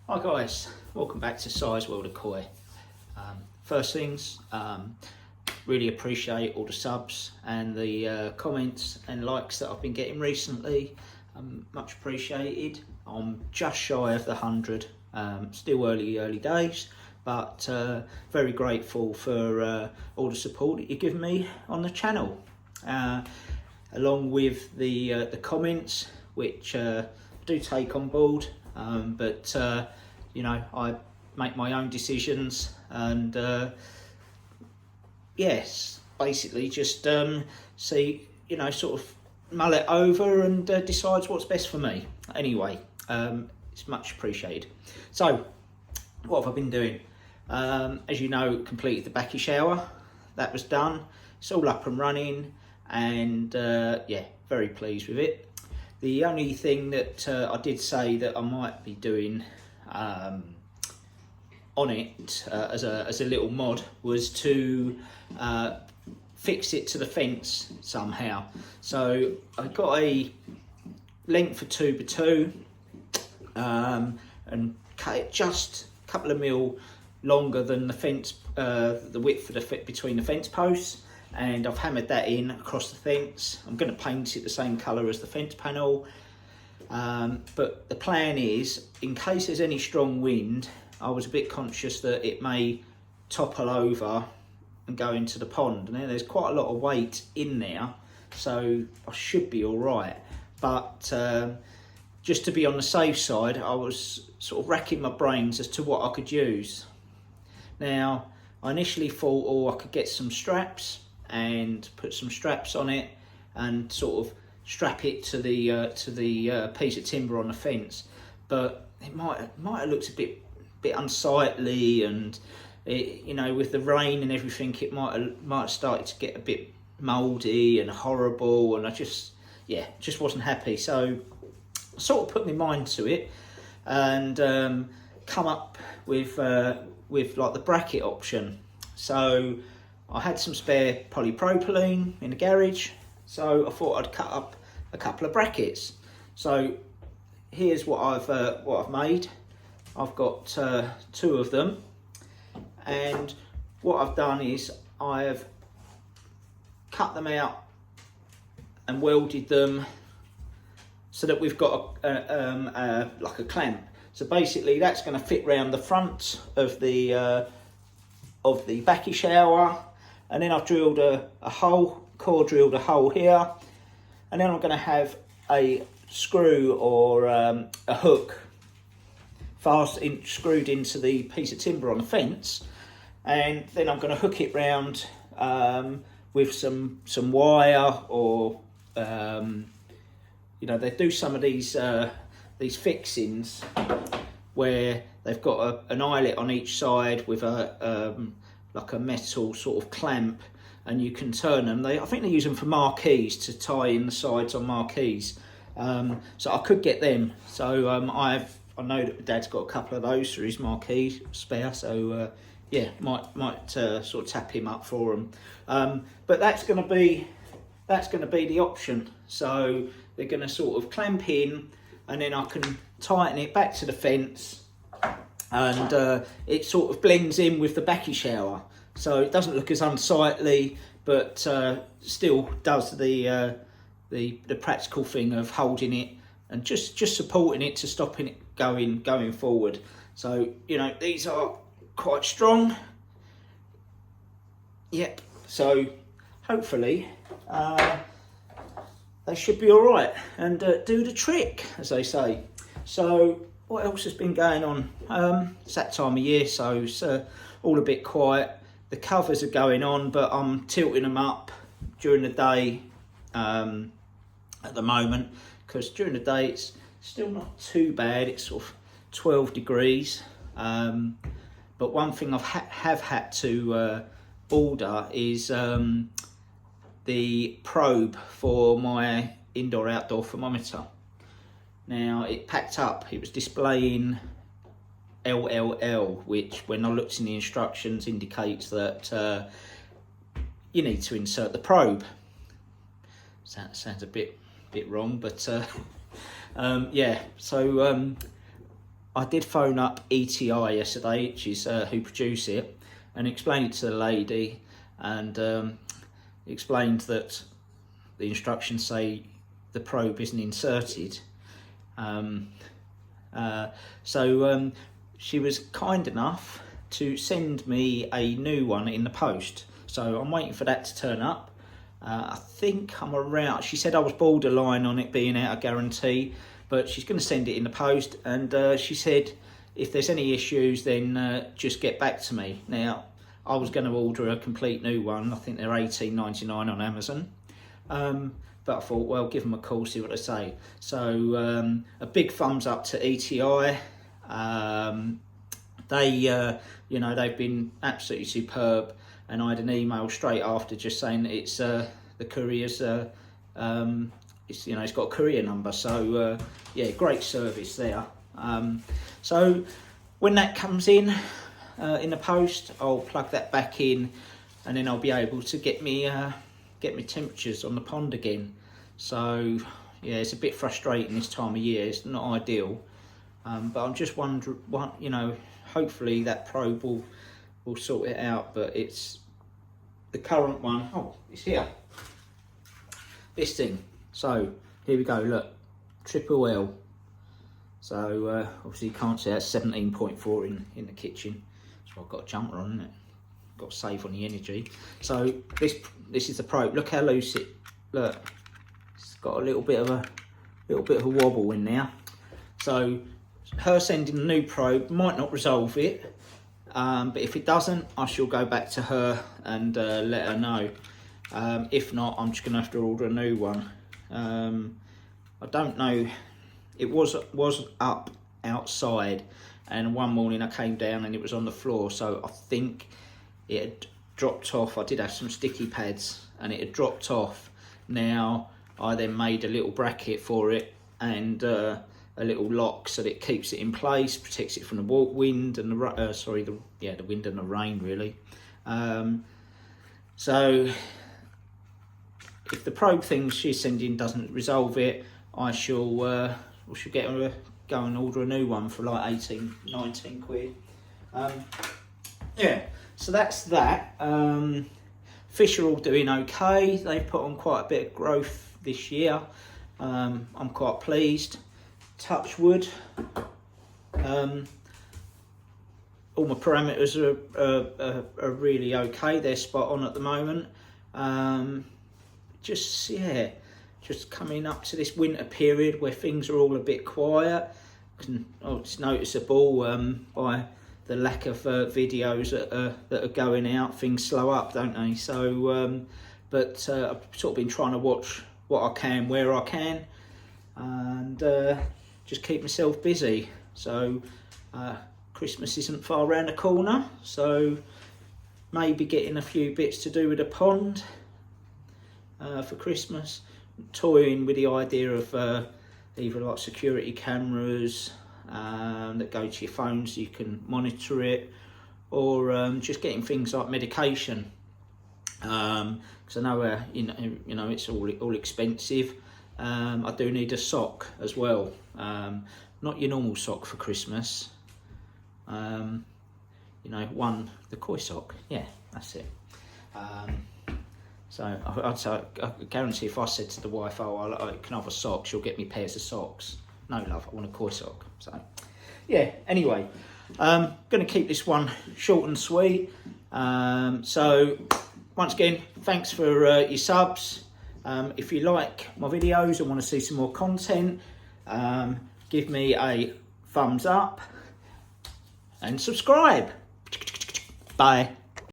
Hi guys, welcome back to Size World of Koi. First things, really appreciate all the subs and the comments and likes that I've been getting recently. Much appreciated. I'm just shy of the 100, still early days, but very grateful for all the support that you've given me on the channel, along with the comments, which I do take on board. But you know, I make my own decisions, and yes, basically just see, you know, sort of mull it over and decides what's best for me. Anyway, it's much appreciated. So, what have I been doing? As you know, completed the Bakki shower. That was done. It's all up and running, and yeah, very pleased with it. The only thing that I did say that I might be doing on it as a little mod was to fix it to the fence somehow. So I got a length for 2x2 and cut it just a couple of mil longer than the fence, the width for between the fence posts. And I've hammered that in across the fence. I'm going to paint it the same colour as the fence panel. But the plan is, in case there's any strong wind, I was a bit conscious that it may topple over and go into the pond. And there's quite a lot of weight in there, so I should be all right. But just to be on the safe side, I was sort of racking my brains as to what I could use. Now, I initially thought, oh, I could get some straps and put some straps on it and sort of strap it to the piece of timber on the fence, but it might have looked a bit unsightly, and it, you know, with the rain and everything, it might have started to get a bit mouldy and horrible, and I just wasn't happy. So I sort of put my mind to it and come up with like the bracket option. So I had some spare polypropylene in the garage, so I thought I'd cut up a couple of brackets. So here's what I've made. I've got 2 of them, and what I've done is I've cut them out and welded them so that we've got like a clamp. So basically that's going to fit round the front of the Bakki shower. And then I've drilled a hole, drilled a hole here, and then I'm going to have a screw or a hook screwed into the piece of timber on the fence, and then I'm going to hook it round with some wire, or you know, they do some of these fixings where they've got an eyelet on each side with like a metal sort of clamp, and you can turn them. I think they use them for marquees, to tie in the sides on marquees. So I could get them. So I know that Dad's got a couple of those for his marquee spare. So yeah, might sort of tap him up for them. But that's going to be the option. So they're going to sort of clamp in, and then I can tighten it back to the fence. And it sort of blends in with the Bakki shower, so it doesn't look as unsightly, but still does the practical thing of holding it and just supporting it to stopping it going forward. So, you know, these are quite strong. Yep. So hopefully they should be all right and do the trick, as they say. So what else has been going on? It's that time of year, so it's all a bit quiet. The covers are going on, but I'm tilting them up during the day at the moment, because during the day it's still not too bad. It's sort of 12 degrees. But one thing have had to order is the probe for my indoor-outdoor thermometer. Now, it packed up, it was displaying LLL, which when I looked in the instructions indicates that you need to insert the probe. Sounds a bit wrong, but yeah, so I did phone up ETI yesterday, which is who produce it, and explained it to the lady, and explained that the instructions say the probe isn't inserted. So she was kind enough to send me a new one in the post. So I'm waiting for that to turn up. I think I'm around. She said I was borderline on it being out of guarantee, but she's going to send it in the post. And she said if there's any issues, then just get back to me. Now, I was going to order a complete new one. I think they're $18.99 on Amazon. But I thought, well, give them a call, see what they say. So a big thumbs up to ETI. They've been absolutely superb. And I had an email straight after just saying that it's the courier's, it's got a courier number. So yeah, great service there. So when that comes in the post, I'll plug that back in, and then I'll be able to get me temperatures on the pond again. So yeah, it's a bit frustrating this time of year. It's not ideal, but I'm just wondering, hopefully that probe will sort it out. But it's the current one. Oh, it's here. This thing. So here we go. Look, triple L. So obviously you can't see that's 17.4 in the kitchen. So I've got a jumper on, isn't it? Got to save on the energy. So this is the probe. Look how loose it. Look, it's got a little bit of a wobble in there. So her sending a new probe might not resolve it, but if it doesn't, I shall go back to her and let her know. If not, I'm just gonna have to order a new one. I don't know. It was up outside, and one morning I came down and it was on the floor. So I think it had dropped off. I did have some sticky pads, and it had dropped off. Now I then made a little bracket for it and a little lock so that it keeps it in place, protects it from the wind and the wind and the rain really. So if the probe thing she's sending doesn't resolve it, I shall get her to go and order a new one for like 18-19 quid. Yeah, so that's that. Fish are all doing okay. They've put on quite a bit of growth this year. I'm quite pleased. Touch wood. All my parameters are really okay. They're spot on at the moment. Just coming up to this winter period where things are all a bit quiet. It's noticeable by the lack of videos that are going out. Things slow up, don't they? So, I've sort of been trying to watch what I can, where I can, and just keep myself busy. So Christmas isn't far around the corner, so maybe getting a few bits to do with the pond for Christmas. Toying with the idea of either like security cameras that go to your phone so you can monitor it, or just getting things like medication, because I know it's all expensive. I do need a sock as well, not your normal sock for Christmas. The koi sock. Yeah, that's it. So I guarantee if I said to the wife, I can have a sock, she'll get me pairs of socks. No, love, I want a koi sock. So, yeah, anyway, going to keep this one short and sweet. So, once again, thanks for your subs. If you like my videos and want to see some more content, give me a thumbs up and subscribe. Bye.